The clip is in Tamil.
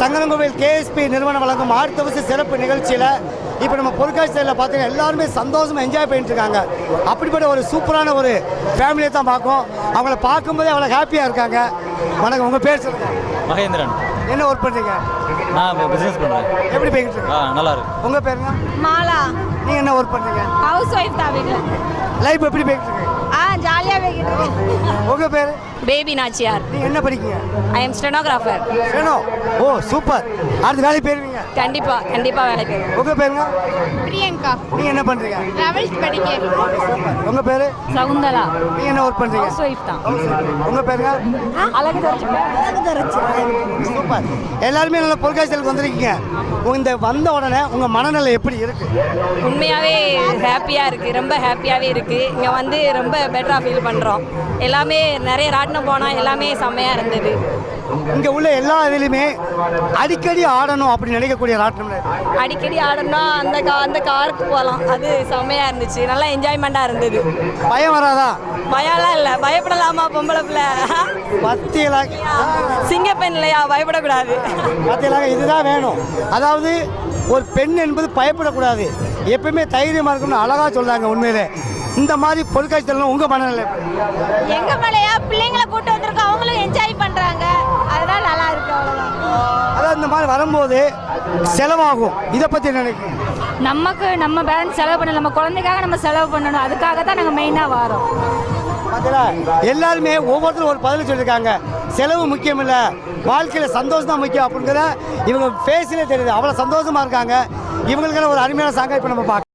சங்கரங்கோவில் கேஎஸ்பி நிறுவனம் வழங்கும் ஆர்த்தவச சிறப்பு நிகழ்ச்சியில் இப்போ நம்ம பொருட்காட்சி சைடில் பார்த்தீங்கன்னா எல்லாருமே சந்தோஷமாக என்ஜாய் பண்ணிட்டு இருக்காங்க. அப்படிப்பட்ட ஒரு சூப்பரான ஒரு ஃபேமிலியை தான் பார்க்கும். அவங்கள பார்க்கும்போதே அவ்வளோ ஹாப்பியாக இருக்காங்க. வணக்கம், உங்கள் பேர் சொல்லுங்கள். மகேந்திரன். என்ன ஒர்க் பண்ணுறீங்க? நான் பிஸ்னஸ் பண்ணுறேன். எப்படி போய்கிட்டு இருக்கு? நல்லா இருக்கு. உங்கள் பேருங்க? மாலா. நீங்கள் என்ன ஒர்க் பண்ணுறீங்க? ஹவுஸ் ஒய்ஃப் தான் வீட்டில். லைஃப் எப்படி போய்கிட்டு இருக்கு? ஜாலியாக போய்கிட்டு இருக்கு. உங்கள் பேர்? பேபி நாச்சியார். நீங்கள் என்ன படிக்கீங்க? I am stenographer. Steno. Oh super. அடுத்த வேலைக்கு போயிருவீங்க? கண்டிப்பாக வேலை போயிருவேன். உங்கள் பேருங்க? பிரியங்கா. நீங்கள் என்ன பண்ணுறீங்க? 11th படிக்கிறேன். உங்கள் பேர்? சகுந்தலா. நீங்கள் என்ன ஒர்க் பண்ணுறீங்க? ஹவுஸ் ஒய்ஃப் தான். உங்கள் பேருங்க? அழகு தரிச்சு. சூப்பர். எல்லாருமே நல்ல பொருட்காட்சிகளுக்கு வந்திருக்கீங்க. இந்த வந்த உடனே உங்கள் மனநிலை எப்படி இருக்கு? உண்மையாகவே ஹாப்பியாக இருக்குது. ரொம்ப ஹாப்பியாகவே இருக்குது. இங்கே வந்து ரொம்ப பெட்டராக ஃபீல் பண்ணுறோம். எல்லாமே நிறைய ராட்டினம் போனால் எல்லாமே செம்மையாக இருந்தது. இங்கே உள்ள எல்லா இதுலையுமே அடிக்கடி ஆடணும் அப்படின்னு நினைக்கக்கூடிய ராட்டினம் அடிக்கடி ஆடணும்னா அந்த காருக்கு போகலாம். அது செம்மையாக இருந்துச்சு. நல்லா என்ஜாய்மெண்ட்டாக இருந்தது. பயம் வராதா? பயம்லாம் இல்லை. பயப்படலாமா? பொம்பளை பிள்ளை பத்தியலாக சிங்கப்பெண் இல்லையா? பயப்படக்கூடாது. பத்தியலாக இதுதான் வேணும். அதாவது ஒரு பெண் என்பது பயப்படக்கூடாது, எப்பயுமே தைரியமாக இருக்கணும்னு அழகாக சொல்கிறாங்க. உண்மையிலே இந்த மாதிரி பொருட்காட்சிகள் உங்கள் மனநிலை? எங்கள் மலையா பிள்ளைங்களை கூட்டு வந்திருக்கோம். அவங்களும் என்ஜாய் பண்ணுறாங்க. அதனால் நல்லா இருக்கு. அவ்வளோதான். அதாவது இந்த மாதிரி வரும்போது செலவாகும். இதை பற்றி நினைக்கிறேன். நம்ம பேரண்ட்ஸ் செலவு பண்ணணும். நம்ம குழந்தைக்காக நம்ம செலவு பண்ணணும். அதுக்காக தான் நாங்கள் மெயினாக வரோம். பார்த்தீங்களா, எல்லாருமே ஒவ்வொருத்தரும் ஒரு பதில் சொல்லியிருக்காங்க. செலவு முக்கியம் இல்லை, வாழ்க்கையில் சந்தோஷம் தான் முக்கியம் அப்படிங்கிற இவங்க ஃபேஸ்லேயே தெரியுது. அவ்வளோ சந்தோஷமாக இருக்காங்க. இவங்களுக்கான ஒரு அருமையான சாங்கை இப்போ நம்ம பார்க்கலாம்.